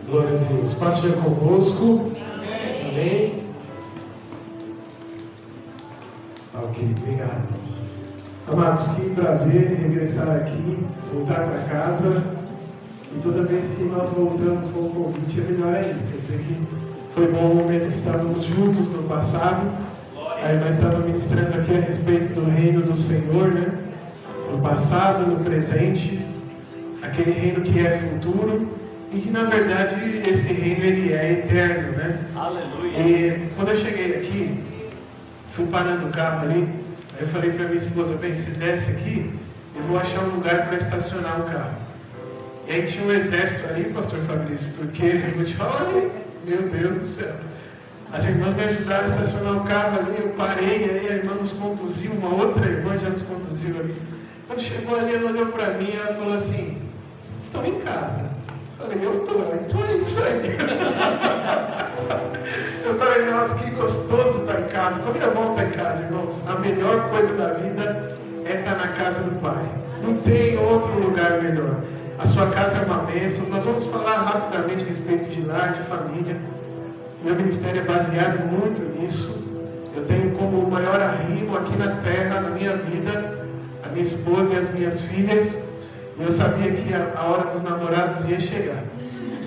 Glória a Deus. Paz seja convosco. Amém. Ok, obrigado. Amados, que prazer regressar aqui, voltar para casa. E toda vez que nós voltamos com o convite é melhor ainda. Quer dizer que foi bom o momento que estávamos juntos no passado. Aí nós estávamos ministrando aqui a respeito do reino do Senhor, né? No passado, no presente, aquele reino que é futuro e que na verdade esse reino ele é eterno, né? Aleluia. E quando eu cheguei aqui, fui parando o carro ali, aí eu falei para minha esposa, bem, se desce aqui, eu vou achar um lugar para estacionar o carro. E aí tinha um exército ali, pastor Fabrício, porque eu vou te falar, meu Deus do céu. As irmãs me ajudaram a estacionar o carro ali, eu parei, aí a irmã nos conduziu, uma outra irmã já nos conduziu ali. Quando chegou ali, ela olhou para mim e ela falou assim, vocês estão em casa? Eu falei, eu estou, então é isso aí. Eu falei, nossa, que gostoso estar em casa. Como é bom estar em casa, irmãos. A melhor coisa da vida é estar na casa do Pai. Não tem outro lugar melhor. A sua casa é uma bênção. Nós vamos falar rapidamente a respeito de lar, de família. Meu ministério é baseado muito nisso. Eu tenho como maior arrimo aqui na terra, na minha vida, a minha esposa e as minhas filhas. E eu sabia que a hora dos namorados ia chegar.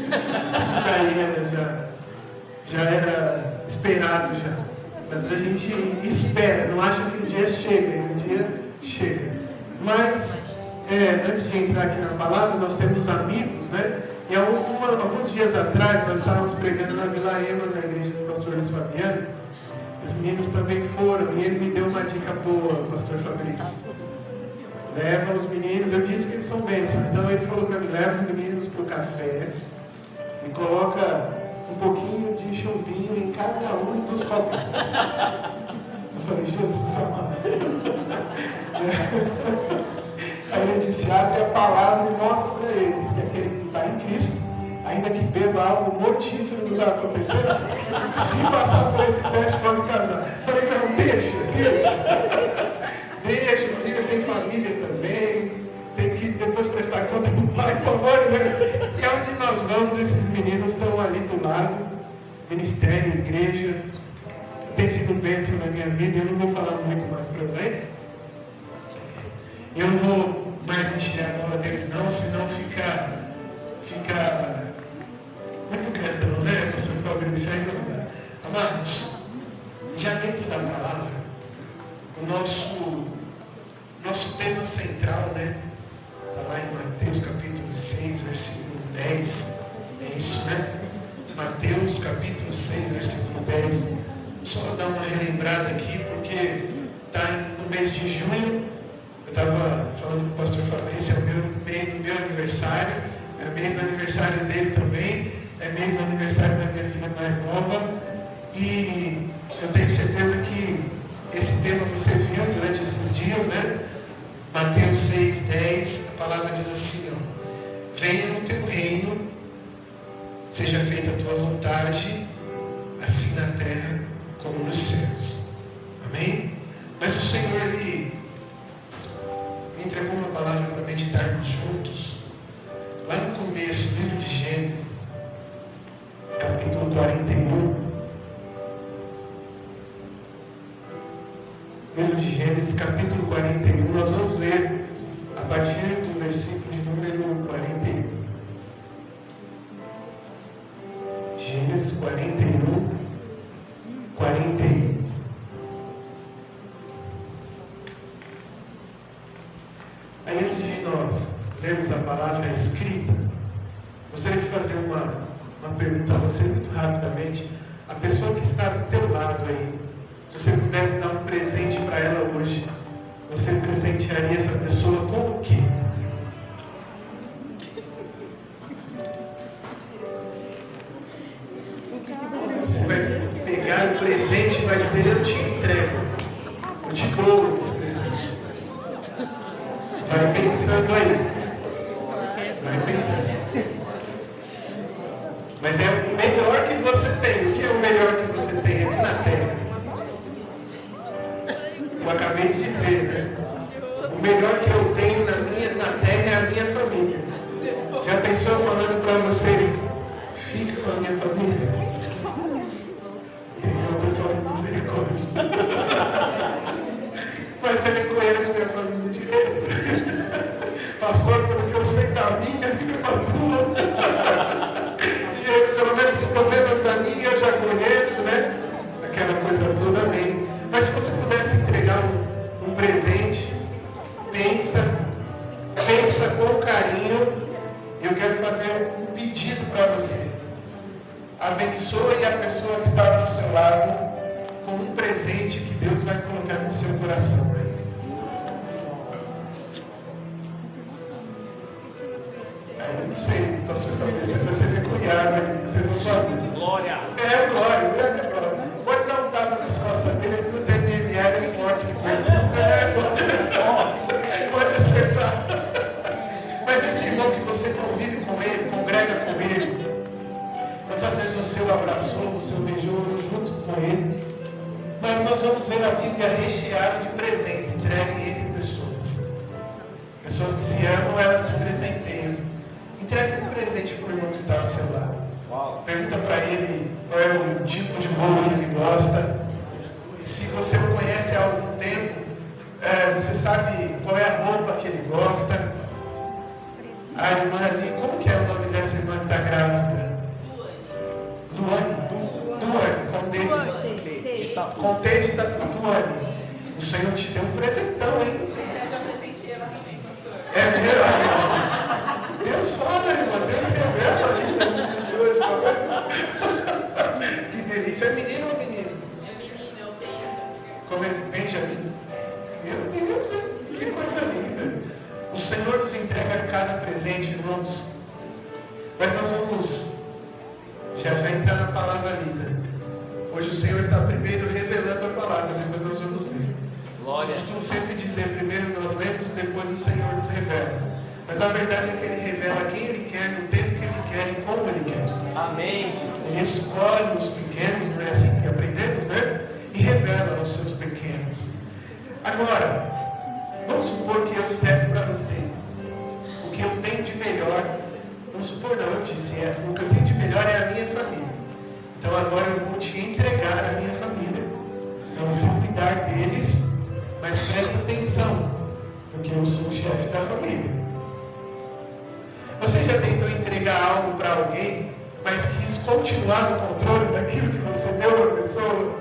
Isso daí já era esperado já. Mas a gente espera, não acha que um dia chega, um dia chega. Mas, antes de entrar aqui na palavra, nós temos amigos, né? E alguns dias atrás, nós estávamos pregando na Vila Ema, na igreja do pastor Luiz Fabiano. Os meninos também foram, e ele me deu uma dica boa, pastor Fabrício. Leva os meninos, eu disse que eles são bênçãos. Então ele falou para mim, leva os meninos para o café e coloca um pouquinho de chumbinho em cada um dos copinhos. Eu falei, Jesus amado. Aí ele disse, abre a palavra e mostra para eles que aquele que está em Cristo, ainda que beba algo mortífero não vai acontecer. Se passar por esse teste, pode casar. Eu falei, não, deixa. Deixa, os filhos têm família também, tem que depois prestar conta do pai, por favor, né? E onde nós vamos, esses meninos estão ali do lado, ministério, igreja, tem sido bênção na minha vida. Eu não vou falar muito mais para vocês, eu não vou mais encher a bola deles não, senão fica muito grandão, né, pastor Fabrício? Aí não dá. Amados, já dentro da palavra, o nosso tema central, né? Está lá em Mateus capítulo 6, versículo 10. É isso, né? Mateus capítulo 6, versículo 10. Vou só dar uma relembrada aqui, porque está no mês de junho. Eu estava falando com o pastor Fabrício, é o mês do meu aniversário, é mês do aniversário dele também, é mês do aniversário da minha filha mais nova. E eu tenho certeza que esse tema você viu durante esses dias, né? Mateus 6:10, a palavra diz assim, ó, venha no teu reino, seja feita a tua vontade, assim na terra como nos céus. Amém? Mas o Senhor, Ele me entregou uma palavra para meditarmos juntos, lá no começo, livro de Gênesis, capítulo 41. Livro de Gênesis, capítulo 41, nós vamos ler a partir do versículo de número 41. Gênesis 41, 41. Aí antes de nós lermos a palavra escrita, gostaria de fazer uma pergunta a você muito rapidamente. A pessoa que está do teu lado aí, se você pudesse dar um presente para ela hoje, você presentearia essa pessoa com o quê? Você vai pegar o presente e vai dizer, eu te entrego, eu te dou esse presente. Vai pensando aí. Vai pensando. Mas é o melhor que você tem. O que é o melhor que você tem aqui na terra? Eu acabei de dizer, né? O melhor que eu tenho na terra é a minha família. Já pensou falando para você, Fica com a minha família. Eu estou misericórdia. Mas você nem conhece minha família direito. Pastor, porque eu sei da minha, fica com a tua. E pelo menos os problemas da minha eu já conheço, né? Aquela coisa toda, amém. Mas se você pudesse entregar um presente, pensa com carinho. Eu quero fazer um pedido para você. Abençoe a pessoa que está do seu lado com um presente que Deus vai colocar no seu coração. Eu não sei, pastor, talvez você me cunhado, vocês não sabem. Glória! Glória. Pode dar um tapa nas costas dele, porque o DMML é forte. Pode acertar. Mas esse irmão que você convive com ele, congrega com ele, quantas vezes você o abraçou, você o beijou junto com ele, mas nós vamos ver a Bíblia recheada de presentes entregue entre pessoas. Pessoas que se amam, elas se presenteiam. Entregue um presente para o irmão que está ao seu lado. Pergunta para ele qual é o tipo de bolo que ele gosta. E se você o conhece há algum tempo, você sabe qual é a roupa que ele gosta. A irmã ali, como que é o nome dessa irmã que está grávida? Duane, com T de Duane. O Senhor te deu um presentão, hein? É mesmo? Deus fala, irmã, Deus revela ali. Que delícia. É menino ou menino? É menino, é o Benjamin. Como é Benjamin? Meu Deus, que coisa linda. O Senhor nos entrega cada presente, irmãos. Mas nós vamos já entrar na palavra lida. Hoje o Senhor está primeiro revelando a palavra, depois nós vamos ler. Glória. Costumo sempre dizer, primeiro nós lemos, depois o Senhor nos revela. Mas a verdade é que Ele revela quem Ele quer, no tempo que Ele quer e como Ele quer. Amém. Ele escolhe os pequenos, não é assim que aprendemos, né? E revela aos seus pequenos. Agora, vamos supor que eu dissesse para você o que eu tenho de melhor. Vamos supor, não, eu disse, o que eu tenho de melhor é a minha família. Então agora eu vou te entregar a minha família. Então você cuidar deles, mas preste atenção, porque eu sou o chefe da família. Você já tentou entregar algo para alguém, mas quis continuar no controle daquilo que você deu para a pessoa?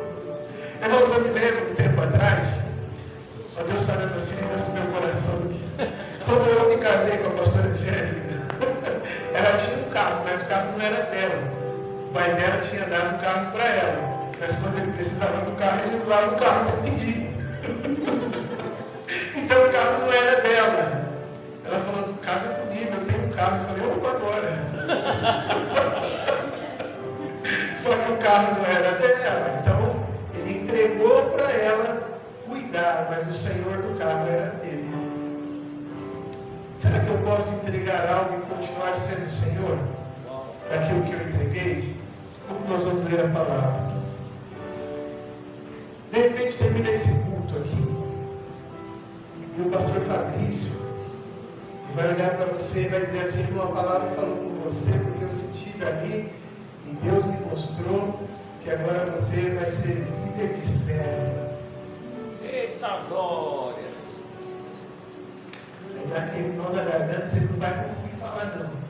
Irmãos, eu me lembro um tempo atrás, ó Deus está dando assim no meu coração aqui. Quando eu me casei com a pastora Angélica, ela tinha um carro, mas o carro não era dela. O pai dela tinha dado o carro para ela. Mas quando ele precisava do carro, ele usava o carro sem pedir. Então o carro não era dela. Ela falou, casa comigo, eu tenho um carro. Eu falei, opa, agora. Só que o carro não era dela. Então ele entregou para ela cuidar, mas o Senhor do carro era dele. Será que eu posso entregar algo e continuar sendo o Senhor daquilo que eu entreguei? Como nós vamos ler a palavra? De repente termina esse culto aqui e o pastor Fabrício vai olhar para você e vai dizer assim, uma palavra falou com você, porque eu senti dali e Deus me mostrou que agora você vai ser líder de célula. Eita glória! Aí dá aquele nó na garganta, você não vai conseguir falar não.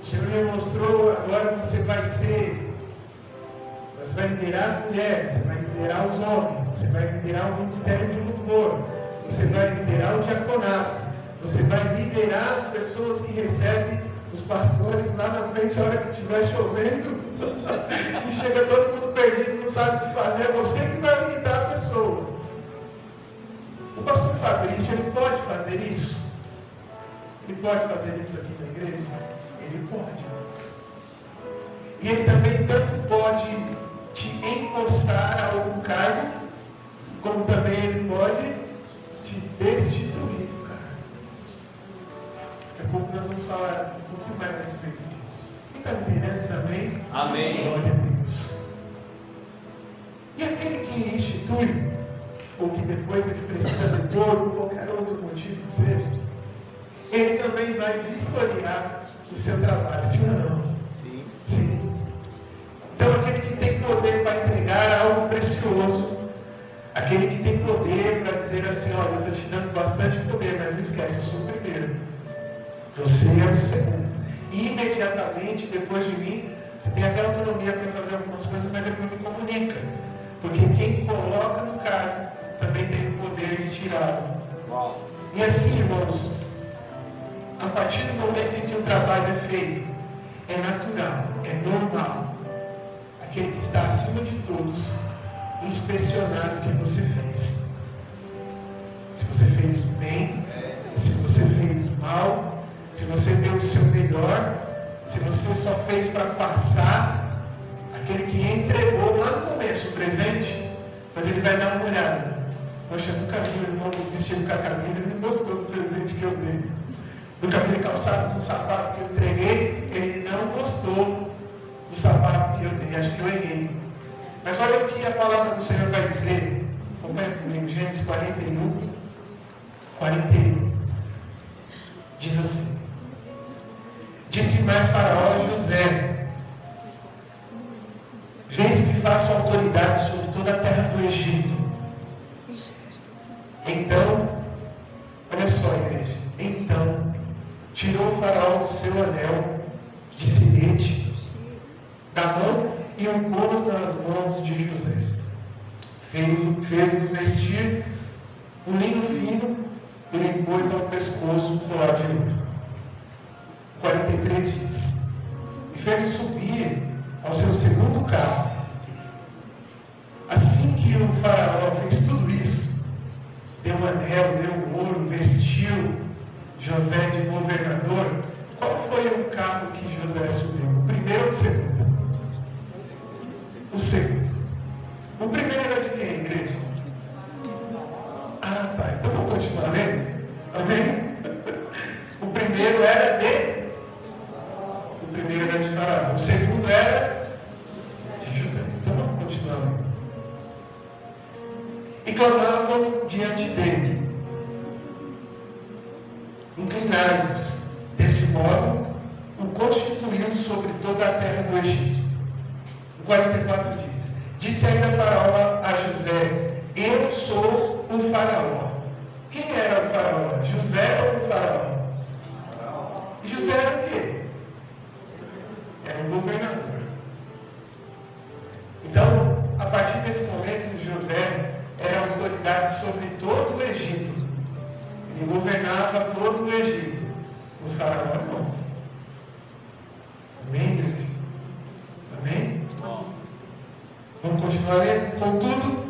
O Senhor me mostrou, agora você vai liderar as mulheres, você vai liderar os homens, você vai liderar o ministério de louvor, você vai liderar o diaconato, você vai liderar as pessoas que recebem os pastores lá na frente a hora que estiver chovendo e chega todo mundo perdido, não sabe o que fazer, é você que vai liderar a pessoa. O pastor Fabrício, ele pode fazer isso? Ele pode fazer isso aqui na igreja? Ele pode. E ele também tanto pode te encostar a algum cargo, como também ele pode te destituir do cargo. Daqui a pouco nós vamos falar um pouquinho mais a respeito disso. Quem está entendendo? Amém? Amém. Glória a Deus. E aquele que institui, ou que depois ele precisa de por qualquer outro motivo seja, Ele também vai vistoriar o seu trabalho, sim ou não? Sim. Sim. Então, aquele que tem poder para entregar algo precioso, aquele que tem poder para dizer assim: olha, eu estou te dando bastante poder, mas não esquece, eu sou o primeiro. Você é o segundo. E imediatamente depois de mim, você tem até autonomia para fazer algumas coisas, mas depois me comunica. Porque quem coloca no cargo também tem o poder de tirá-lo. E assim, irmãos, a partir do momento em que o trabalho é feito, é natural, é normal, aquele que está acima de todos inspecionar o que você fez. Se você fez bem, se você fez mal, se você deu o seu melhor, se você só fez para passar, aquele que entregou lá no começo o presente, mas ele vai dar uma olhada. Poxa, eu nunca vi o irmão vestido com a camisa, ele não gostou do presente que eu dei. Nunca vi ele calçado com o sapato que eu entreguei, ele não gostou do sapato que eu dei, acho que eu errei. Mas olha o que a palavra do Senhor vai dizer. Acompanha comigo, Gênesis 41, 41. Diz assim: disse mais Faraó a José: vês que faço autoridade sobre toda a terra do Egito. Então, olha só, igreja. Então, tirou o Faraó o seu anel de sinete da mão e o pôs nas mãos de José. Fez-nos vestir um linho fino e lhe pôs ao pescoço um colar de ouro. 43 diz: e fez subir ao seu segundo carro. Assim que o Faraó fez tudo isso, deu um anel, deu ouro, vestiu José de governador. Qual foi o carro que José subiu? O primeiro ou o segundo? O segundo. O primeiro era de quem, igreja? Ah, tá. Então vamos continuar lendo? Amém? O primeiro era de... O primeiro era de Faraó. O segundo era de José. Então vamos continuar lendo. E clamavam diante dele: inclinai-vos. Desse modo, o constituiu sobre toda a terra do Egito. O 44 diz: disse ainda Faraó a José: eu sou o Faraó. Quem era o Faraó? José ou o Faraó? E José era o quê? Era um governador. Então, a partir desse momento, José era autoridade sobre todo o Egito. Ele governava todo o Egito. O Faraó não. Amém, Deus? Amém? Vamos continuar lendo. Contudo,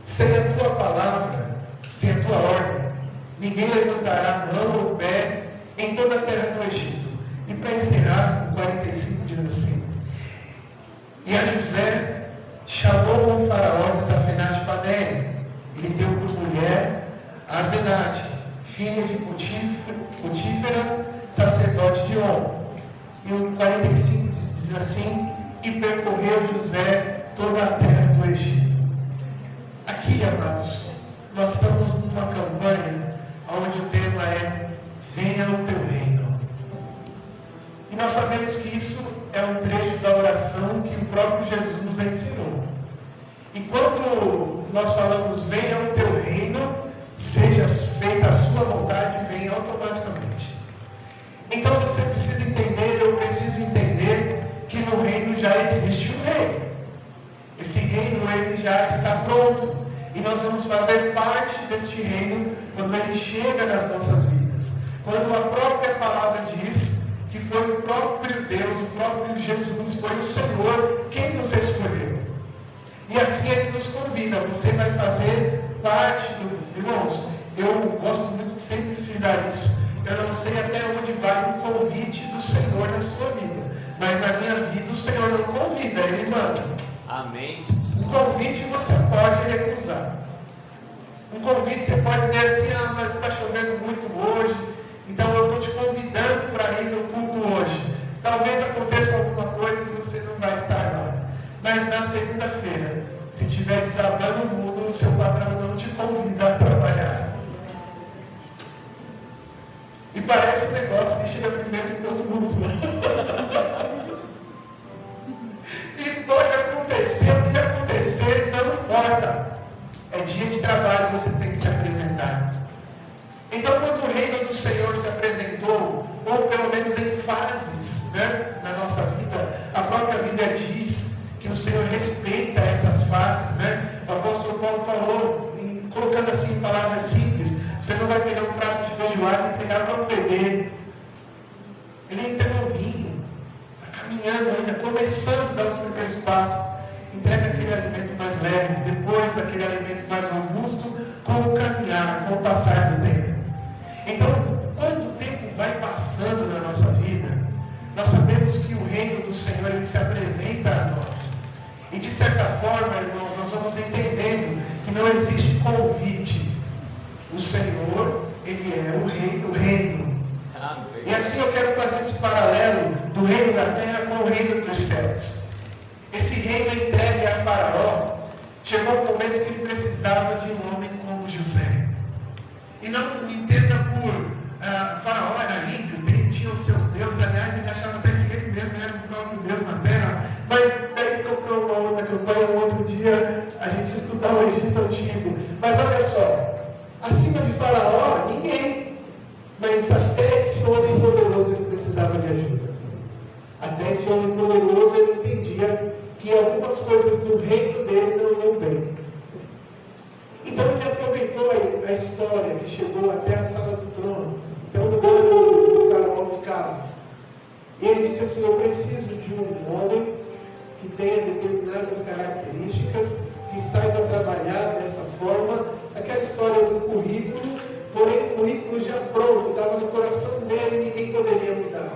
sem a tua palavra, sem a tua ordem, ninguém levantará mão ou pé em toda a terra do Egito. E para encerrar, o 45 diz assim: e a José chamou o Faraó de Zafenate-Paneia, e lhe deu por mulher a Asenate, filha de Potífera, sacerdote de On. E o 45 diz assim: e percorreu José toda a terra do Egito. Aqui, amados, nós estamos numa campanha onde o tema é: venha o teu reino. E nós sabemos que isso é um trecho da oração que o próprio Jesus nos ensinou. E quando nós falamos venha o teu reino, seja feita a sua vontade, vem automaticamente. Então você precisa entender, eu preciso entender, que no reino já existe um rei. Esse reino ele já está pronto. E nós vamos fazer parte deste reino quando ele chega nas nossas vidas. Quando a própria palavra diz que foi o próprio Deus, o próprio Jesus, foi o Senhor quem nos escolheu. E assim ele nos convida: você vai fazer parte do... Irmãos, eu gosto muito de sempre frisar isso. Eu não sei até onde vai o convite do Senhor na sua vida, mas na minha vida o Senhor não convida, Ele manda. Amém. Um convite você pode recusar. Um convite você pode dizer assim: ah, mas está chovendo muito hoje, então eu estou te convidando para ir no culto hoje. Talvez aconteça alguma coisa e você não vai estar lá. Mas na segunda-feira, se estiver desabando o mundo, o seu patrão não te convida a trabalhar. E negócio que chega primeiro de todo mundo. E pode acontecer, o que acontecer, não importa. É dia de trabalho, você tem que se apresentar. Então, quando o reino do Senhor se apresentou, ou pelo menos em fases, né, na nossa vida, a própria Bíblia diz que o Senhor respeita essas fases, né? O apóstolo Paulo falou, colocando assim em palavras simples, você não vai pegar um prato de feijoada e pegar para um bebê. Ele ainda é novinho, está caminhando ainda, começando a dar os primeiros passos. Entrega aquele alimento mais leve, depois aquele alimento mais robusto, com o caminhar, com o passar do tempo. Então, quando o tempo vai passando na nossa vida, nós sabemos que o reino do Senhor, ele se apresenta a nós. E de certa forma, irmãos, nós vamos entendendo que não existe convite. O Senhor, ele é o rei do reino. E assim eu quero fazer esse paralelo do reino da terra com o reino dos céus. Esse reino entregue a Faraó, chegou um momento que ele precisava de um homem como José. E não me entenda por Faraó era ímpio, tinha os seus deuses, aliás, ele achava até que ele mesmo era o próprio Deus na terra, mas daí ficou para uma outra campanha, um outro dia, a gente estudar o Egito Antigo. Mas olha só, acima de Faraó, ninguém, mas até esse homem poderoso ele precisava de ajuda. Até esse homem poderoso ele entendia que algumas coisas do reino dele não iam bem. Então ele aproveitou a história que chegou até a sala do trono, até o lugar onde o Faraó ficava. E ele disse assim: eu preciso de um homem que tenha determinadas características, que saiba trabalhar dessa forma, aquela história do currículo, porém o currículo já pronto, estava no coração dele e ninguém poderia mudar.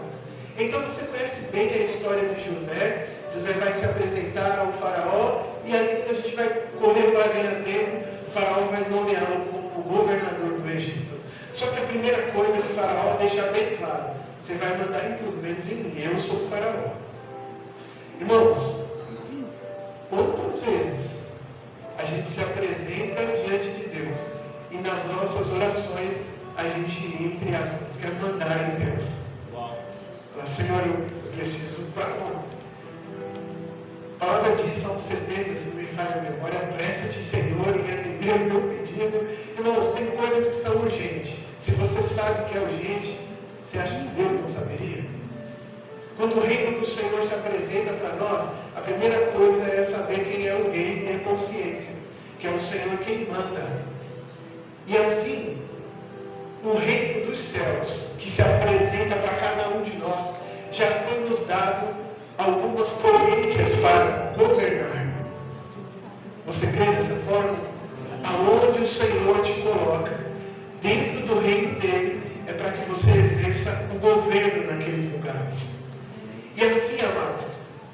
Então você conhece bem a história de José. José vai se apresentar ao Faraó e ali a gente vai correr para ganhar tempo. O Faraó vai nomeá-lo como governador do Egito. Só que a primeira coisa que o Faraó deixa bem claro: você vai mandar em tudo, menos em mim, eu sou o Faraó. Irmãos, quantas vezes a gente se apresenta diante de Deus e nas nossas orações a gente, entre aspas, quer mandar em Deus? Fala: Senhor, eu preciso para onde? A palavra diz, Salmo 70, se não me falha a memória: apressa-te, Senhor, em atender o meu pedido. Irmãos, tem coisas que são urgentes. Se você sabe que é urgente, você acha que Deus não saberia? Quando o reino do Senhor se apresenta para nós, a primeira coisa é saber quem é o rei e ter consciência, que é o Senhor quem manda. E assim, o reino dos céus, que se apresenta para cada um de nós, já foi nos dado algumas províncias para governar. Você crê dessa forma? Aonde o Senhor te coloca, dentro do reino dele, é para que você exerça o governo naqueles lugares. E assim, amado,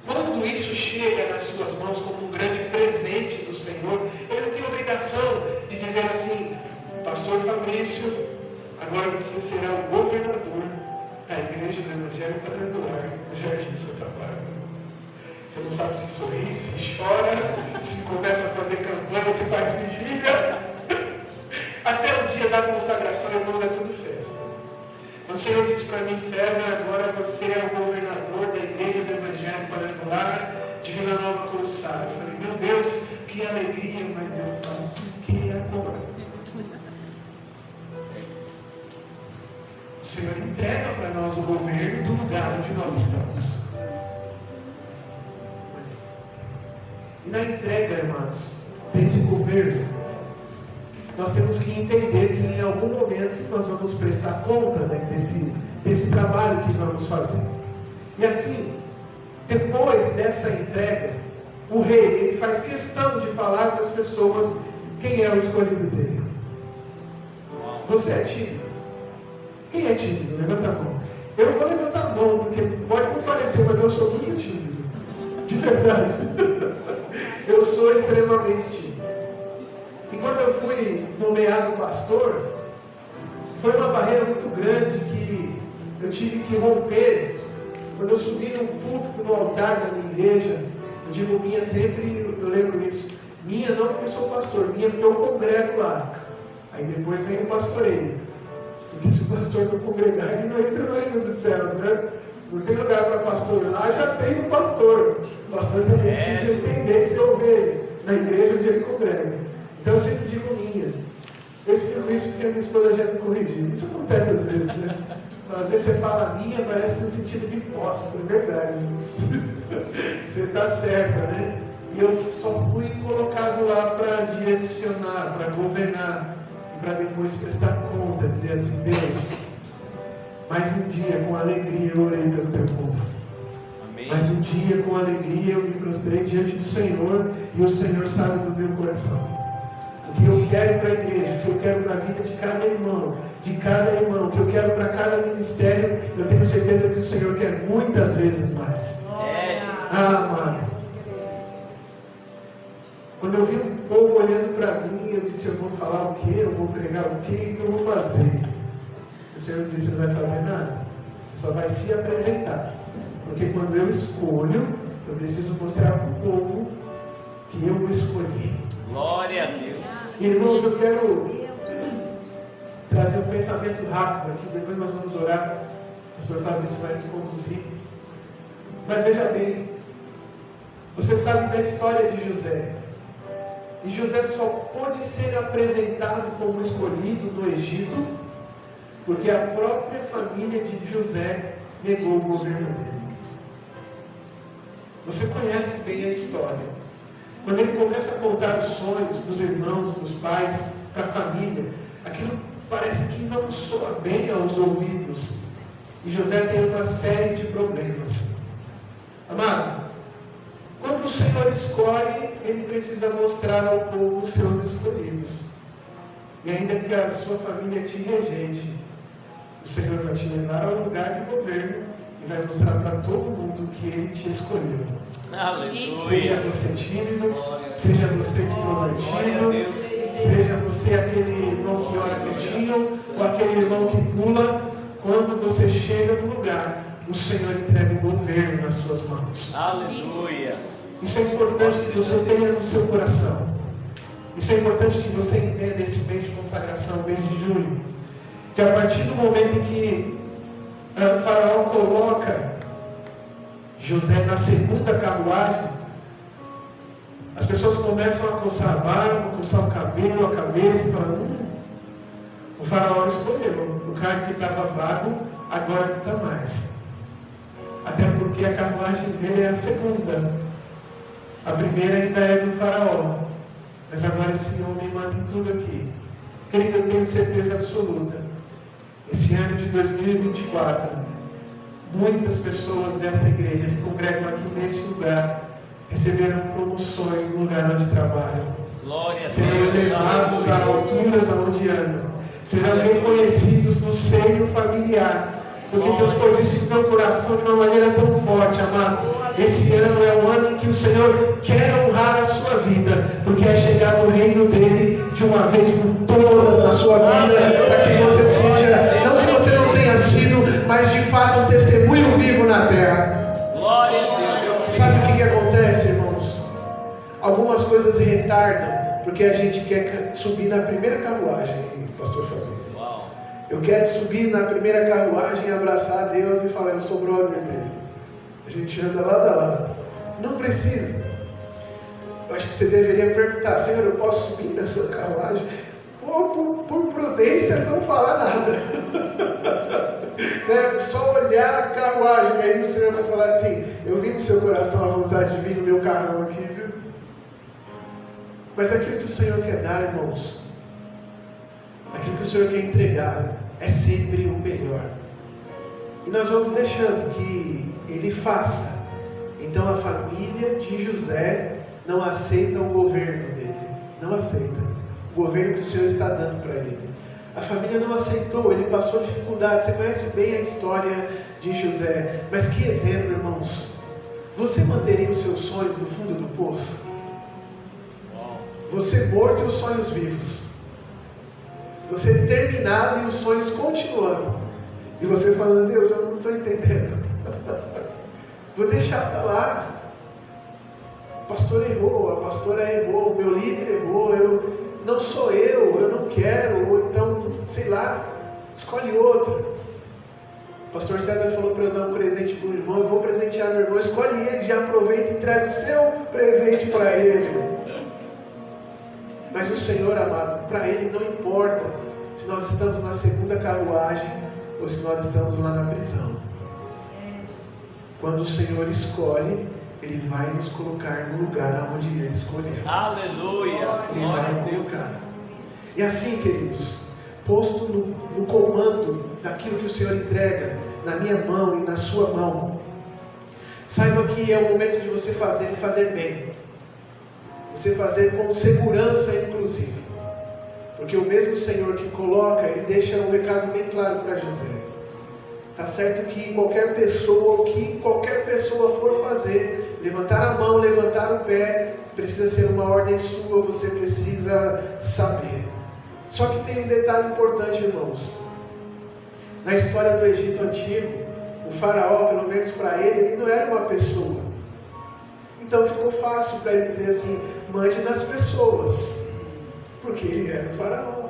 quando isso chega nas suas mãos como um grande presente do Senhor, ele não tem obrigação de dizer assim: Pastor Fabrício, agora você será o governador da Igreja do Evangelho Quadrangular do Jardim Santa Bárbara. Você não sabe se sorri, se chora, se começa a fazer campanha, se faz vigília. Até o dia da consagração, irmãos, é tudo festa. Quando o Senhor disse para mim: César, agora você é o governador da Igreja do Evangelho Quadrangular de Vila Nova Coroçara. Eu falei: meu Deus, que alegria, mas eu faço o que agora? O Senhor entrega para nós o governo do lugar onde nós estamos. E na entrega, irmãos, desse governo, nós temos que entender que em algum momento nós vamos prestar conta, né, desse trabalho que vamos fazer. E assim, depois dessa entrega, o rei ele faz questão de falar para as pessoas quem é o escolhido dele. Você é tímido? Quem é tímido? Levanta a mão. Eu vou levantar a mão, porque pode não parecer, mas eu sou muito tímido. De verdade. Eu sou extremamente tímido. E quando eu fui nomeado pastor, foi uma barreira muito grande que eu tive que romper. Quando eu subi no púlpito, no altar da minha igreja, eu digo minha sempre, eu lembro isso. Minha não porque sou pastor, minha porque eu congrego lá. Aí depois vem o pastoreio. Porque se o pastor não congregar, ele não entra no reino dos céus, né? Não tem lugar para pastor lá, já tem um pastor. O pastor também precisa entender se ovelha na igreja onde ele congrega. Então eu sempre digo minha. Eu explico isso porque a minha esposa já me corrigiu. Isso acontece às vezes, né? Às vezes você fala minha, parece no sentido de posse, foi verdade. Você está certa, né? E eu só fui colocado lá para direcionar, para governar, e para depois prestar conta, dizer assim, Deus, mais um dia com alegria eu orei pelo teu povo. Amém. Mais um dia com alegria eu me prostrei diante do Senhor, e o Senhor sabe do meu coração. O que eu quero para a igreja, o que eu quero para a vida de cada irmão, o que eu quero para cada ministério, eu tenho certeza que o Senhor quer muitas vezes mais. Amado. Quando eu vi um povo olhando para mim, eu disse, eu vou falar o quê? Eu vou pregar o quê? O que eu vou fazer? O Senhor disse, não vai fazer nada. Você só vai se apresentar. Porque quando eu escolho, eu preciso mostrar para o povo que eu o escolhi. Glória a Deus. Irmãos, eu quero trazer um pensamento rápido aqui, depois nós vamos orar. O pastor Fabrício vai nos conduzir. Mas veja bem, você sabe da história de José. E José só pôde ser apresentado como escolhido no Egito, porque a própria família de José negou o governo dele. Você conhece bem a história. Quando ele começa a contar os sonhos para os irmãos, para os pais, para a família, aquilo parece que não soa bem aos ouvidos. E José tem uma série de problemas. Amado, quando o Senhor escolhe, Ele precisa mostrar ao povo os seus escolhidos. E ainda que a sua família te rejeite, o Senhor vai te levar ao lugar de governo e vai mostrar para todo mundo que Ele te escolheu. Aleluia. Seja você tímido, seja você extrovertido, seja você aquele irmão que ora quietinho, ou aquele irmão que pula, quando você chega no lugar, o Senhor entrega o governo nas suas mãos. Aleluia. Isso é importante que você tenha no seu coração. Isso é importante que você entenda esse mês de consagração, mês de julho. Que a partir do momento em que Faraó coloca José na segunda carruagem, as pessoas começam a coçar a barba, coçar o cabelo, a cabeça, e falam, o Faraó escolheu, o cara que estava vago, agora não está mais. Até porque a carruagem dele é a segunda. A primeira ainda é do Faraó. Mas agora esse homem manda em tudo aqui. Querido, eu tenho certeza absoluta. Esse ano de 2024, muitas pessoas dessa igreja que congregam aqui neste lugar receberam promoções no lugar onde trabalham. Glória a Serão Deus. elevados a alturas aonde andam. Serão reconhecidos no seio familiar. Porque Deus pôs isso no teu coração de uma maneira tão forte, amado. Esse ano é o ano em que o Senhor quer honrar a sua vida, porque é chegar no reino dele de uma vez por todas na sua vida, para que você seja, não que você não tenha sido, mas de fato um testemunho vivo na terra. Glória a Deus. Sabe o que acontece, irmãos? Algumas coisas retardam, porque a gente quer subir na primeira carruagem, pastor Fabrício. Eu quero subir na primeira carruagem, abraçar a Deus e falar, eu sou brother dele. A gente anda lado a lado. Não precisa. Eu acho que você deveria perguntar, Senhor, eu posso subir na sua carruagem? Por prudência, não falar nada. Né? Só olhar a carruagem, aí o Senhor vai falar assim, eu vi no seu coração a vontade de vir no meu carrão aqui, viu? Mas aquilo que o Senhor quer dar, irmãos, aquilo que o Senhor quer entregar é sempre o melhor. E nós vamos deixando que Ele faça. Então a família de José não aceita o governo dele. Não aceita. O governo que o Senhor está dando para ele. A família não aceitou, ele passou dificuldade. Você conhece bem a história de José. Mas que exemplo, irmãos. Você manteria os seus sonhos no fundo do poço? Você morto e os sonhos vivos. Você terminado e os sonhos continuando. E você falando, Deus, eu não estou entendendo. Vou deixar para lá. O pastor errou, a pastora errou, o meu líder errou, não sou eu não quero, ou então, sei lá. Escolhe outra. O pastor César falou para eu dar um presente para o irmão. Eu vou presentear meu irmão. Escolhe ele, já aproveita e entrega o seu presente para ele. Mas o Senhor, amado, para Ele não importa se nós estamos na segunda carruagem ou se nós estamos lá na prisão. Quando o Senhor escolhe, Ele vai nos colocar no lugar onde Ele escolheu. Aleluia! Ele vai colocar. E assim, queridos, posto no comando daquilo que o Senhor entrega na minha mão e na sua mão, saiba que é o momento de você fazer e fazer bem. Você fazer com segurança, inclusive. Porque o mesmo Senhor que coloca, Ele deixa um recado bem claro para José. Está certo que qualquer pessoa, o que qualquer pessoa for fazer, levantar a mão, levantar o pé, precisa ser uma ordem sua, você precisa saber. Só que tem um detalhe importante, irmãos. Na história do Egito Antigo, o faraó, pelo menos para ele não era uma pessoa. Então ficou fácil para ele dizer assim, mande nas pessoas, porque ele era o faraó.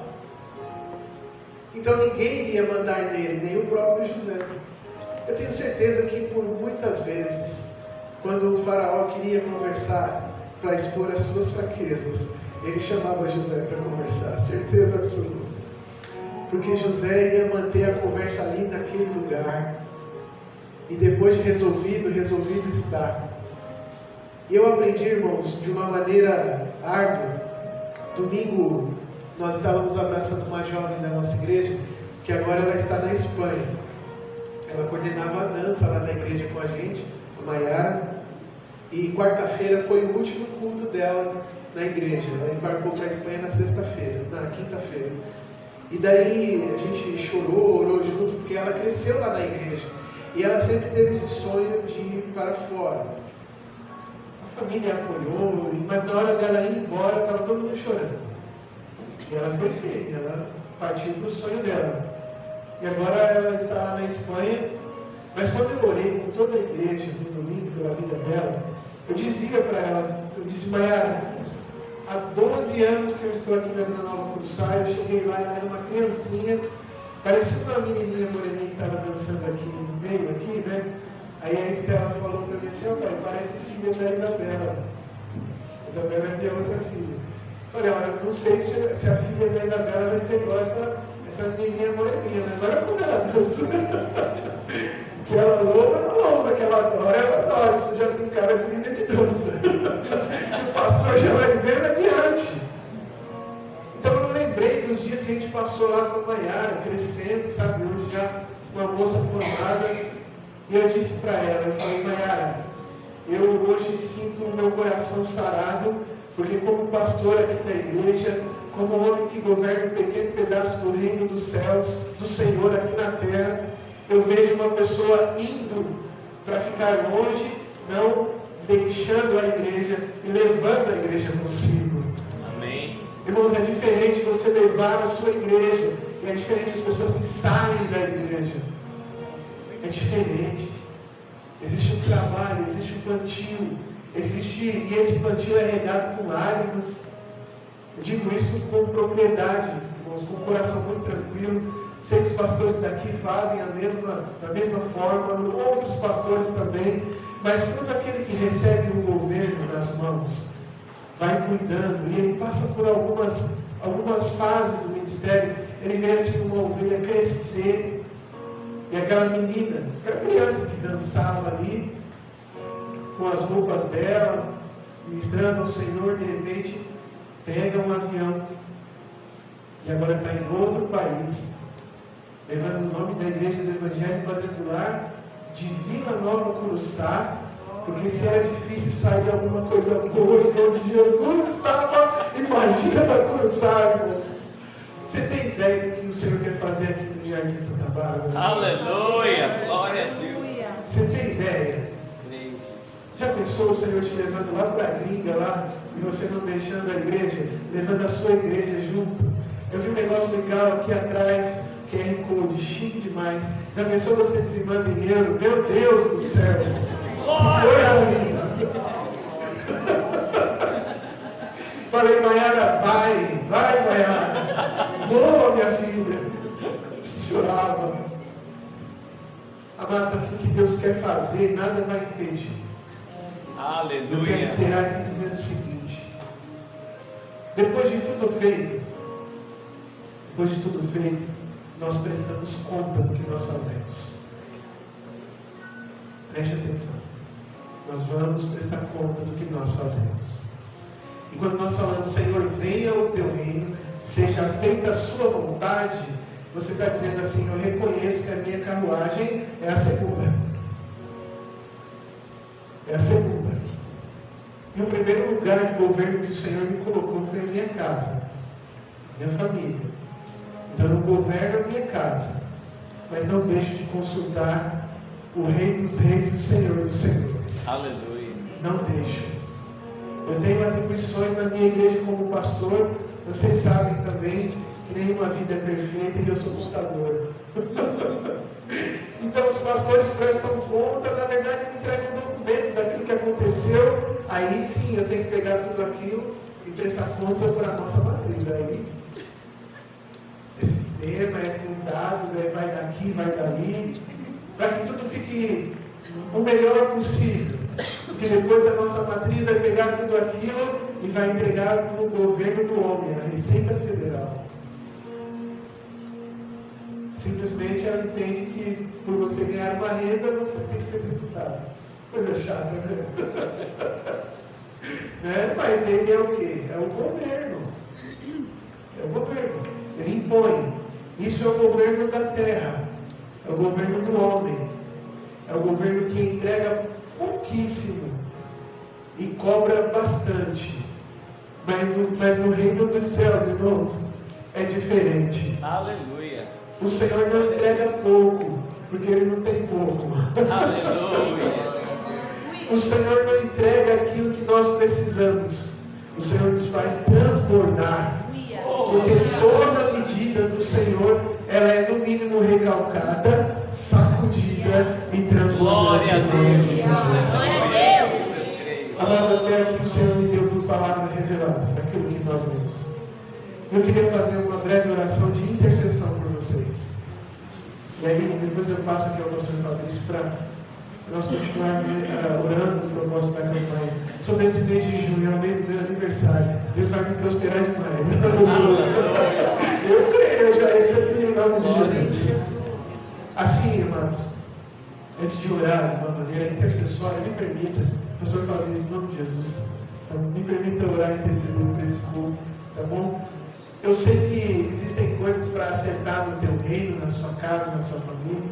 Então ninguém iria mandar nele, nem o próprio José. Eu tenho certeza que por muitas vezes, quando o faraó queria conversar para expor as suas fraquezas, ele chamava José para conversar, certeza absoluta. Porque José ia manter a conversa ali naquele lugar. E depois de resolvido está. E eu aprendi, irmãos, de uma maneira árdua. Domingo nós estávamos abraçando uma jovem da nossa igreja, que agora ela está na Espanha. Ela coordenava a dança lá na igreja com a gente, a Maiara. E quarta-feira foi o último culto dela na igreja. Ela embarcou para a Espanha na sexta-feira, na quinta-feira. E daí a gente chorou, orou junto, porque ela cresceu lá na igreja. E ela sempre teve esse sonho de ir para fora. A família apoiou, mas na hora dela ir embora, estava todo mundo chorando. E ela foi firme, ela partiu para o sonho dela. E agora ela está lá na Espanha. Mas quando eu orei com toda a igreja no domingo pela vida dela, eu dizia para ela, eu disse, Maiara, há 12 anos que eu estou aqui na Vila Nova Curuçá, eu cheguei lá, ela era uma criancinha, parecia uma menininha moreninha que estava dançando aqui no meio, aqui, né? Aí a Estela falou para mim assim, pai, parece filha da Isabela. Isabela é minha outra filha. Falei, olha, eu não sei se a filha da Isabela vai ser igual essa menininha moreninha, mas olha como ela dança. Que ela louva, que ela adora, isso já tem cara de líder de dança. O pastor já vai vendo adiante. Então eu lembrei dos dias que a gente passou lá com a Maiara, crescendo, sabe, hoje já uma moça formada. E eu disse para ela, eu falei, Maiara, eu hoje sinto o meu coração sarado, porque como pastor aqui da igreja, como homem que governa um pequeno pedaço do reino dos céus, do Senhor aqui na terra, eu vejo uma pessoa indo para ficar longe, não deixando a igreja e levando a igreja consigo. Amém. Irmãos, é diferente você levar a sua igreja, e é diferente as pessoas que saem da igreja. É diferente. Existe um trabalho, existe um plantio, e esse plantio é regado com lágrimas. Eu digo isso com propriedade, irmãos, com o coração muito tranquilo. Sei que os pastores daqui fazem da mesma forma, outros pastores também, mas quando aquele que recebe o governo nas mãos vai cuidando, e ele passa por algumas fases do ministério, ele vê assim uma ovelha crescer. E aquela menina, aquela criança que dançava ali, com as roupas dela, ministrando ao Senhor, de repente, pega um avião, e agora está em outro país, levando o nome da Igreja do Evangelho Quadrangular, de Vila Nova Curuçá, porque se era difícil sair alguma coisa boa onde Jesus estava, imagina da Curuçá, irmãos. Você tem ideia do que o Senhor quer fazer aqui no Jardim Santa Bárbara? Aleluia! Glória a Deus! Você tem ideia? Já pensou o Senhor te levando lá para a gringa lá, e você não deixando a igreja, levando a sua igreja junto? Eu vi um negócio legal aqui atrás, QR Code, chique demais. Já pensou você dizimando em euro? Meu Deus do céu! Coisa linda! Falei, Maiara, vai, Maiara. Voa, minha filha. chorava. Amados, aquilo que Deus quer fazer, nada vai impedir. Eu quero Aleluia. encerrar aqui dizendo o seguinte: depois de tudo feito, nós prestamos conta do que nós fazemos. Preste atenção. Nós vamos prestar conta do que nós fazemos. E quando nós falamos, Senhor, venha o teu reino, seja feita a sua vontade, você está dizendo assim: eu reconheço que a minha carruagem é a segunda. É a segunda. E o primeiro lugar de governo que o Senhor me colocou foi a minha casa, minha família. Então eu governo a minha casa, mas não deixo de consultar o Rei dos Reis e o Senhor dos Senhores. Aleluia. Não deixo. Eu tenho atribuições na minha igreja como pastor. Vocês sabem também que nenhuma vida é perfeita e eu sou contador. Então os pastores prestam conta, na verdade me entregam documentos daquilo que aconteceu. Aí sim eu tenho que pegar tudo aquilo e prestar conta para a nossa matriz. Aí esse sistema é cuidado, vai daqui, vai dali, para que tudo fique o melhor possível. Porque depois a nossa matriz vai pegar tudo aquilo e vai entregar para o governo do homem, a Receita Federal. Simplesmente ela entende que por você ganhar uma renda, você tem que ser tributado. Coisa chata, né? Mas ele é o quê? É o governo. É o governo. Ele impõe. Isso é o governo da terra. É o governo do homem. É o governo que entrega pouquíssimo e cobra bastante. Mas no reino dos céus, irmãos, é diferente. Aleluia. O Senhor não entrega pouco, porque Ele não tem pouco. Aleluia. O Senhor não entrega aquilo que nós precisamos. O Senhor nos faz transbordar. Porque toda medida do Senhor, ela é no mínimo recalcada, sacudida e transbordante. Glória a Deus. Glória a Deus. Amado, até que o Senhor me deu por palavra revelada, daquilo que nós lemos. Eu queria fazer uma breve oração de intercessão por vocês. E aí, depois eu passo aqui ao pastor Fabrício para nós continuarmos orando no propósito da campanha. Sobre esse mês de junho, é o mês do meu aniversário. Deus vai me prosperar demais. Eu creio, já recebi em nome de Jesus. Assim, irmãos, antes de orar de uma maneira intercessória, me permita, pastor Fabrício, em nome de Jesus, então, me permita orar e interceder por esse povo, tá bom? Eu sei que existem coisas para acertar no teu reino, na sua casa, na sua família,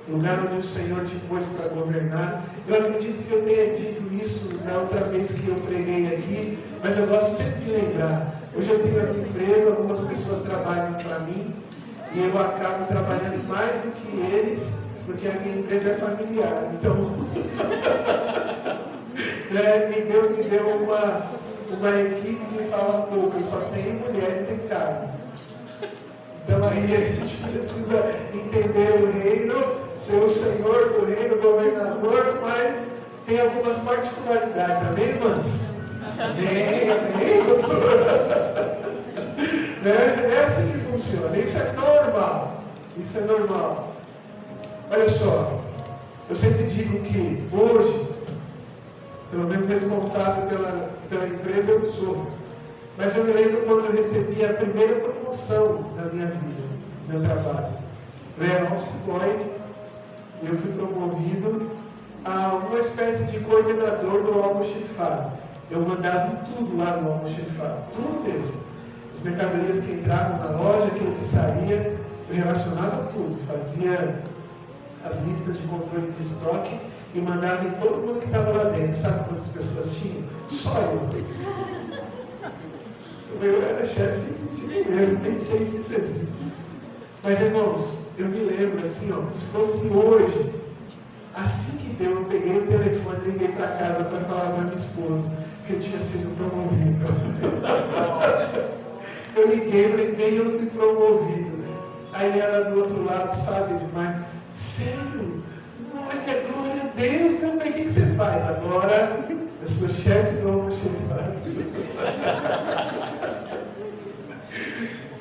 lugar onde o Senhor te pôs para governar. Eu acredito que eu tenha dito isso na outra vez que eu preguei aqui, mas eu gosto sempre de lembrar. Hoje eu tenho a minha empresa, algumas pessoas trabalham para mim, e eu acabo trabalhando mais do que eles, porque a minha empresa é familiar. Então, e Deus me deu uma equipe que fala pouco, eu só tenho mulheres em casa. Então aí a gente precisa entender o reino, ser o Senhor do reino, governador, mas tem algumas particularidades, amém, irmãs? Amém, pastor? É assim que funciona, isso é normal, isso é normal. Olha só, eu sempre digo que hoje, pelo menos responsável pela empresa eu sou. Mas eu me lembro quando eu recebi a primeira promoção da minha vida, do meu trabalho. Eu era office boy e eu fui promovido a uma espécie de coordenador do almoxarifado. Eu mandava tudo lá no almoxarifado, tudo mesmo. As mercadorias que entravam na loja, aquilo que saía, eu relacionava tudo, fazia as listas de controle de estoque e mandava em todo mundo que estava lá dentro. Sabe quantas pessoas tinham? Só eu. Eu era chefe de mim mesmo, nem sei se isso existe. Mas, irmãos, eu me lembro assim, ó, se fosse hoje, assim que deu, eu peguei o telefone e liguei para casa para falar para minha esposa que eu tinha sido promovido. Eu liguei, falei, bem, eu fui promovido. Aí ela do outro lado, sabe demais, sério? Olha, glória a Deus, meu bem, o que você faz? Agora, eu sou chefe do almoxarifado.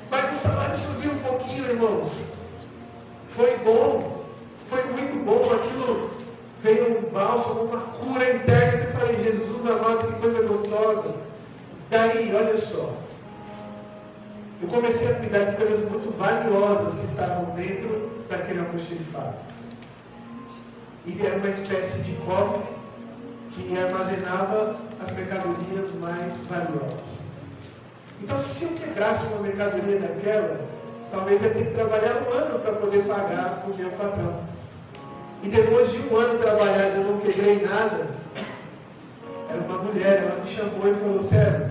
Mas o salário subiu um pouquinho, irmãos. Foi bom, foi muito bom. Aquilo veio um bálsamo, uma cura interna. Que eu falei, Jesus amado, que coisa gostosa. Daí, olha só, eu comecei a cuidar de coisas muito valiosas que estavam dentro daquele almoxarifado. E era uma espécie de cofre que armazenava as mercadorias mais valiosas. Então, se eu quebrasse uma mercadoria daquela, talvez eu tenha que trabalhar 1 ano para poder pagar o meu patrão. E depois de 1 ano trabalhado, eu não quebrei nada. Era uma mulher, ela me chamou e falou, César,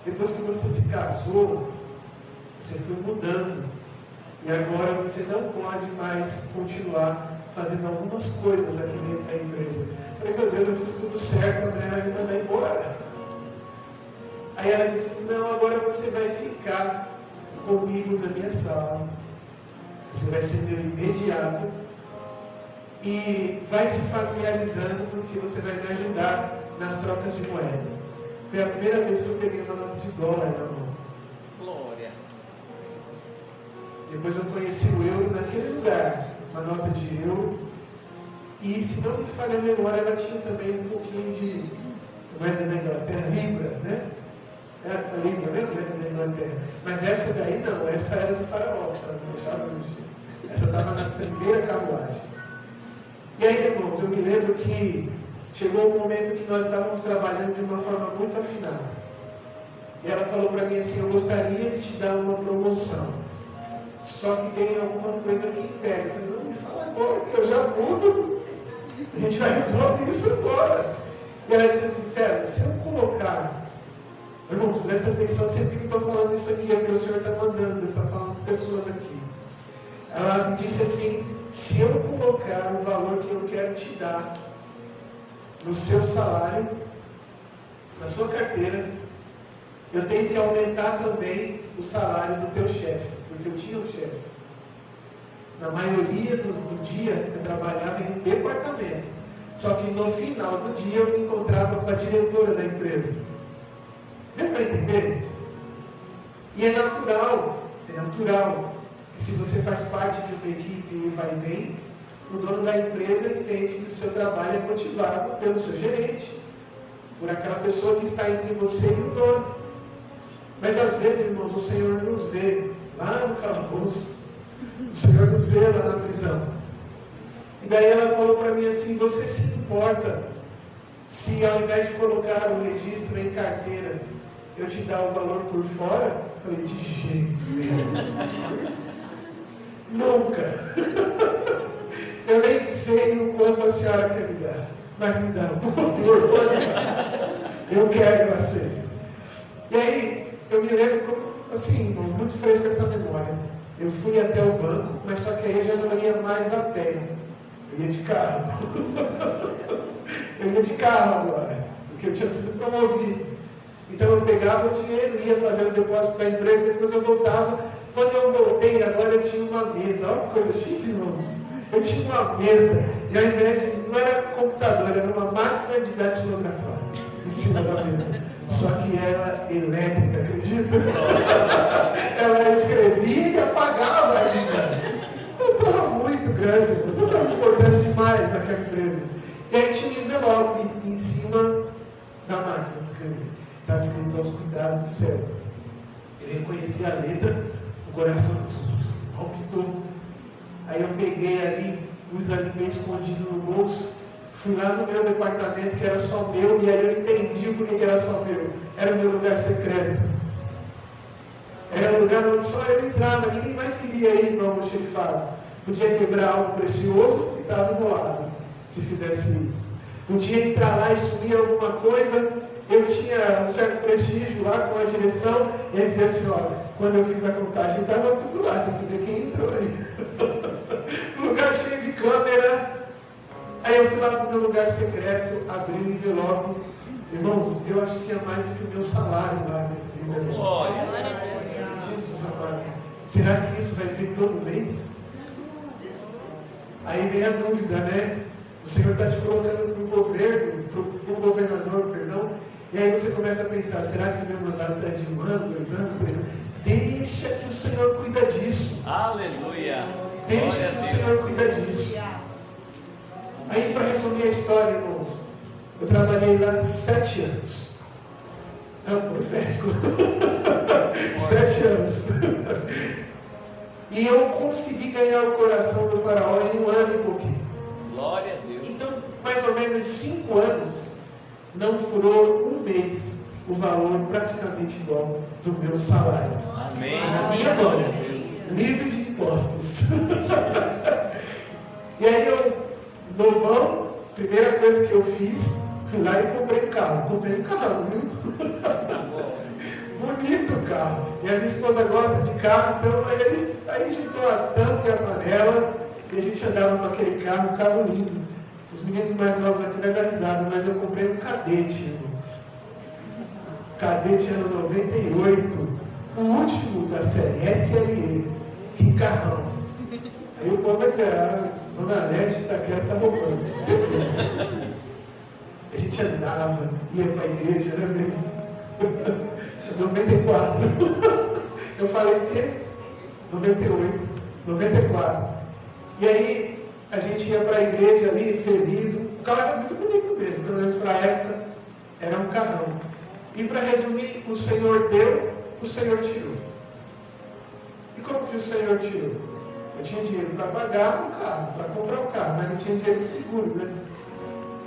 depois que você se casou, você foi mudando. E agora você não pode mais continuar fazendo algumas coisas aqui dentro da empresa. Eu falei, meu Deus, eu fiz tudo certo, né? Ela me mandou embora. Aí ela disse, não, agora você vai ficar comigo na minha sala. Você vai ser meu imediato. E vai se familiarizando, porque você vai me ajudar nas trocas de moeda. Foi a primeira vez que eu peguei uma nota de dólar na mão. Glória. Depois eu conheci o euro naquele lugar, uma nota de euro. E se não me falha a memória, ela tinha também um pouquinho de moeda da Inglaterra, Libra, né? Era a Libra, né? Moeda da Inglaterra. Mas essa daí não, essa era do faraó, que ela não deixava mexer. Essa estava na primeira carruagem. E aí, irmãos, eu me lembro que chegou um momento que nós estávamos trabalhando de uma forma muito afinada. E ela falou para mim assim, eu gostaria de te dar uma promoção. Só que tem alguma coisa que impede. Eu falei, não me fala agora, que eu já mudo. A gente vai resolver isso agora. E ela disse assim, César, se eu colocar... Irmãos, presta atenção, sempre que estou falando isso aqui, é porque o Senhor está mandando, Deus está falando com pessoas aqui. Ela me disse assim, se eu colocar o valor que eu quero te dar no seu salário, na sua carteira, eu tenho que aumentar também o salário do teu chefe, porque eu tinha um chefe. Na maioria do dia eu trabalhava em um departamento, só que no final do dia eu me encontrava com a diretora da empresa. Deu para entender? E é natural que se você faz parte de uma equipe e vai bem, o dono da empresa entende que o seu trabalho é motivado pelo seu gerente, por aquela pessoa que está entre você e o dono. Mas às vezes, irmãos, o Senhor nos vê lá no calabouço, o Senhor nos vê lá na prisão. E daí ela falou para mim assim, você se importa se ao invés de colocar o registro em carteira, eu te dar o valor por fora? Eu falei, de jeito nenhum. Nunca. Eu nem sei o quanto a senhora quer me dar, mas me dá, por favor, pode dar. Eu quero, eu aceito. E aí, eu me lembro, assim, irmãos, muito fresca essa memória. Eu fui até o banco, mas só que aí eu já não ia mais a pé. Eu ia de carro. Eu ia de carro agora, porque eu tinha sido promovido. Então eu pegava o dinheiro, ia fazer os depósitos da empresa, depois eu voltava. Quando eu voltei, agora eu tinha uma mesa. Olha que coisa chique, irmãos. Eu tinha uma mesa, e ao invés de, não era computador, era uma máquina de datilografar em cima da mesa. Só que era elétrica, acredita? Ela escrevia e apagava ainda. Eu estava muito grande, eu estava importante demais naquela empresa. E aí tinha um envelope em cima da máquina de escrever. Estava escrito aos cuidados do César. Ele reconhecia a letra, o coração palpitou. Aí eu peguei ali, pus ali meio escondido no bolso, fui lá no meu departamento que era só meu, e aí eu entendi por que era só meu. Era o meu lugar secreto. Era o lugar onde só eu entrava, ninguém mais queria ir para o almoxarifado. Podia quebrar algo precioso e estava enrolado, se fizesse isso. Podia entrar lá e sumir alguma coisa, eu tinha um certo prestígio lá com a direção, e eles diziam assim, olha, quando eu fiz a contagem estava tudo lá, tem que ver quem entrou aí. Lugar cheio de câmera. Aí eu fui lá para o meu lugar secreto, abri o envelope. Irmãos, eu acho que tinha mais do que o meu salário lá dentro do envelope. Jesus amado, será que isso vai vir todo mês? Aí vem a dúvida, né? O Senhor está te colocando para o governo, para o governador, perdão. E aí você começa a pensar, será que o meu mandato é de 1 ano, 2 anos, 3 anos? Deixa que o Senhor cuida disso. Aleluia. Deixa que o Senhor cuida disso. Aí, para resumir a história, irmãos, eu trabalhei lá 7 anos. Não, profético. 7 anos. E eu consegui ganhar o coração do faraó em 1 ano e pouquinho. Glória a Deus. Então, mais ou menos 5 anos, não furou 1 mês o valor praticamente igual do meu salário. Amém. Na minha glória, livre de impostos. E aí eu, novão, primeira coisa que eu fiz, fui lá e comprei um carro. Comprei um carro, viu? Bonito o carro. E a minha esposa gosta de carro, então aí juntou a tampa e a panela, e a gente andava com aquele carro, um carro lindo. Os meninos mais novos aqui vão dar risada, mas eu comprei um Cadete, irmãos. Cadete ano 98, o último da série, SLE. Que carrão. Aí o povo vai dizer, Zona Leste, Itaquera tá roubando. A gente andava, ia para a igreja, né? 94. Eu falei o quê? 98, 94. E aí a gente ia para a igreja ali, feliz. O carro era muito bonito mesmo, pelo menos para a época, era um carrão. E para resumir, o Senhor deu, o Senhor tirou. E como que o Senhor tirou? Eu tinha dinheiro para pagar o carro, para comprar o carro, mas não tinha dinheiro para o seguro, né?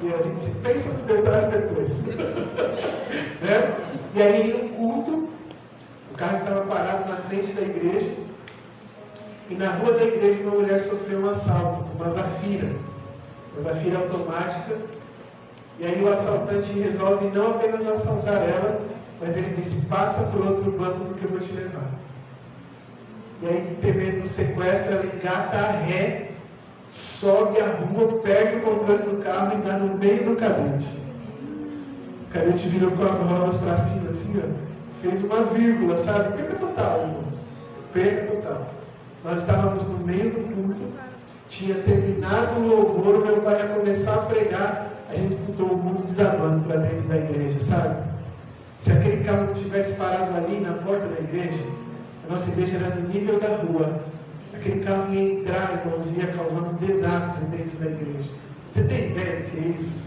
E a gente se pensa nos detalhes depois. Né? E aí, no culto, o carro estava parado na frente da igreja, e na rua da igreja uma mulher sofreu um assalto, uma Zafira automática. E aí o assaltante resolve não apenas assaltar ela, mas ele disse, passa por outro banco porque eu vou te levar. E aí, temendo o sequestro, ela engata a ré, sobe a rua, perde o controle do carro e dá no meio do cadete. O cadete virou com as rodas para cima, assim, ó, fez uma vírgula, sabe? Perca total, irmãos. Perca total. Nós estávamos no meio do culto, tinha terminado o louvor, o meu pai ia começar a pregar, a gente escutou o mundo desabando para dentro da igreja, sabe? Se aquele carro não tivesse parado ali na porta da igreja, a nossa igreja era no nível da rua. Aquele carro ia entrar, irmãos, e ia causar um desastre dentro da igreja. Você tem ideia do que é isso?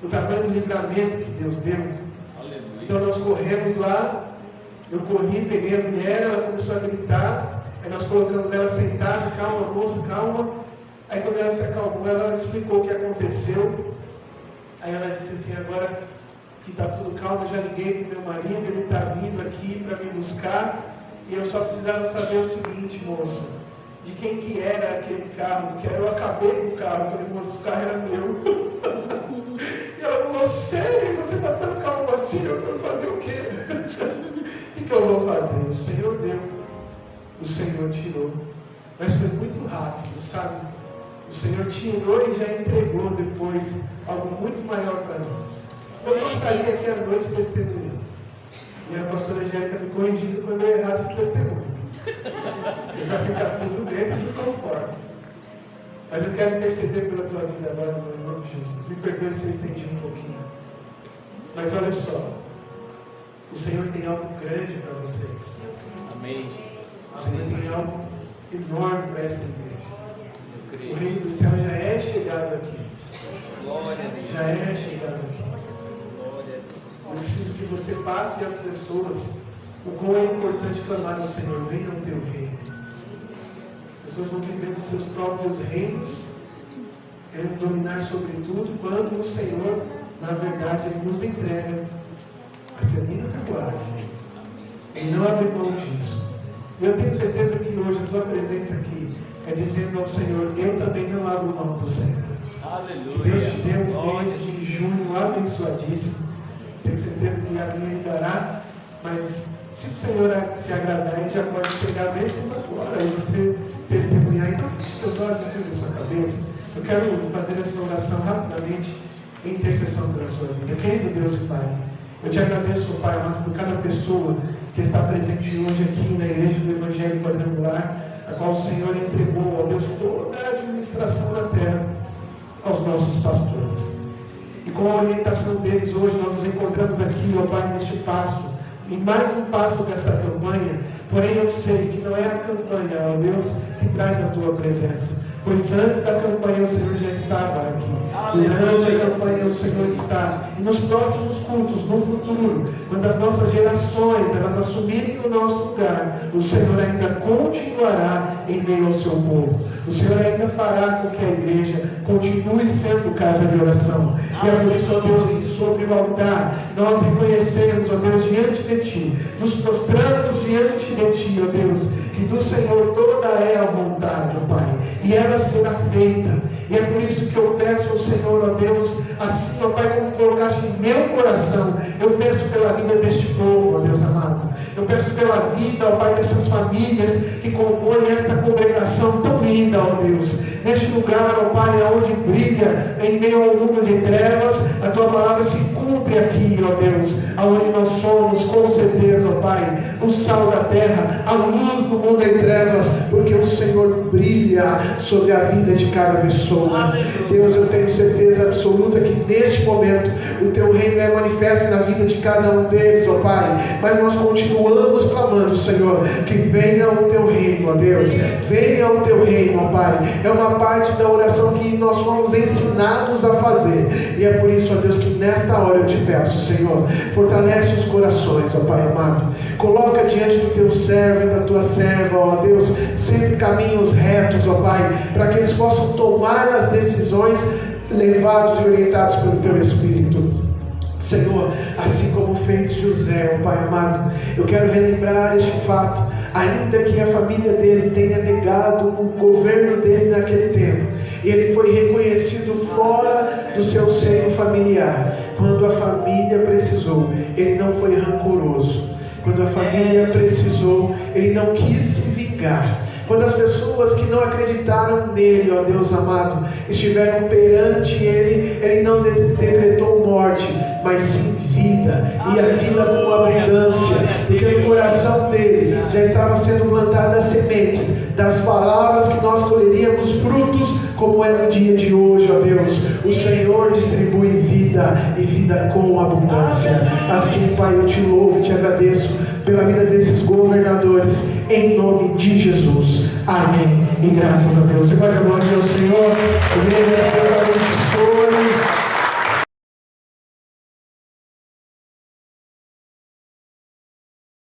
O tamanho do livramento que Deus deu. Aleluia. Então nós corremos lá, eu corri, peguei a mulher, ela começou a gritar, aí nós colocamos ela sentada, calma moça, calma. Aí quando ela se acalmou, ela explicou o que aconteceu. Aí ela disse assim, agora que está tudo calmo, eu já liguei para o meu marido, ele está vindo aqui para me buscar, e eu só precisava saber o seguinte, moça, de quem que era aquele carro, porque eu acabei com o carro. Eu falei, moça, o carro era meu. E ela falou, sério, você está tão calmo assim, eu vou fazer o quê? O que eu vou fazer? O Senhor deu, o Senhor tirou, mas foi muito rápido, sabe? O Senhor tirou e já entregou depois algo muito maior para nós. Eu não saí aqui à noite testemunhando. E a pastora Angélica me corrigindo quando eu errasse o testemunho. Para ficar tudo dentro dos conformes. Mas eu quero interceder pela tua vida agora, no nome de Jesus. Me perdoe se eu estendi um pouquinho. Mas olha só. O Senhor tem algo grande para vocês. Amém. O Senhor tem algo enorme para essa igreja. Eu creio. O reino do céu já é chegado aqui. Glória a Deus. Já é chegado aqui. Glória a Deus. Eu preciso que você passe às pessoas o quão é importante clamar ao Senhor, venha ao teu reino. As pessoas vão vivendo seus próprios reinos, querendo dominar sobre tudo, quando o Senhor, na verdade, Ele nos entrega a semina carruagem. Ele não abre mão disso. E eu tenho certeza que hoje a tua presença aqui é dizendo ao Senhor, eu também não abro mão do Senhor. Aleluia. Que Deus te dê um Glória. mês de junho abençoadíssimo. Tenho certeza que a minha Ele dará, mas se o Senhor se agradar, Ele já pode pegar bênçãos agora e você testemunhar. Então, feche os teus olhos aqui na sua cabeça. Eu quero fazer essa oração rapidamente em intercessão pela sua vida. Querido Deus e Pai, eu te agradeço, Pai amado, por cada pessoa que está presente hoje aqui na Igreja do Evangelho Quadrangular, a qual o Senhor entregou, ó Deus, toda a administração da terra aos nossos pastores. E com a orientação deles, hoje nós nos encontramos aqui, ó Pai, neste passo, em mais um passo desta campanha. Porém eu sei que não é a campanha, ó Deus, que traz a tua presença. Pois antes da campanha o Senhor já estava aqui. Durante a campanha o Senhor está. E nos próximos cultos, no futuro, quando as nossas gerações elas assumirem o nosso lugar, o Senhor ainda continuará em meio ao seu povo. O Senhor ainda fará com que a igreja continue sendo casa de oração. E é por isso, ó Deus, que sobre o altar nós reconhecemos, ó Deus, diante de Ti, nos prostramos diante de Ti, ó Deus, que do Senhor toda é a vontade, ó Pai, e ela será feita. E é por isso que eu peço ao Senhor, ó Deus, assim, ó Pai, como colocaste em meu coração, eu peço pela vida deste povo, ó Deus amado. Eu peço pela vida, ó Pai, dessas famílias que compõem esta congregação tão linda, ó Deus. Neste lugar, ó Pai, onde brilha em meio ao mundo de trevas, a Tua palavra se cumpre aqui, ó Deus, aonde nós somos, com certeza, ó Pai, o sal da terra, a luz do mundo em trevas, porque o Senhor brilha sobre a vida de cada pessoa. Deus, eu tenho certeza absoluta que neste momento o Teu reino é manifesto na vida de cada um deles, ó Pai, mas nós continuamos clamando, Senhor, que venha o Teu reino, ó Deus, venha o Teu reino, ó Pai. É uma parte da oração que nós fomos ensinados a fazer, e é por isso, ó Deus, que nesta hora eu te peço, Senhor, fortalece os corações, ó Pai amado, coloca diante do Teu servo e da Tua serva, ó Deus, sempre caminhos retos, ó Pai, para que eles possam tomar as decisões levados e orientados pelo Teu Espírito. Senhor, assim como fez José, ó Pai amado, eu quero relembrar este fato, ainda que a família dele tenha negado o governo dele naquele tempo, ele foi reconhecido fora do seu seio familiar. Quando a família precisou, ele não foi rancoroso. Quando a família precisou, ele não quis se vingar. Quando as pessoas que não acreditaram nele, ó Deus amado, estiveram perante ele, ele não decretou morte, mas sim vida, e a vida com abundância, porque no coração dele já estava sendo plantadas sementes das palavras que nós colheríamos frutos, como é no dia de hoje, ó Deus. O Senhor distribui vida e vida com abundância. Assim, Pai, eu te louvo e te agradeço pela vida desses governadores, em nome de Jesus. Amém. E graças a Deus. Você pode glória ao Senhor. Deus abençoe.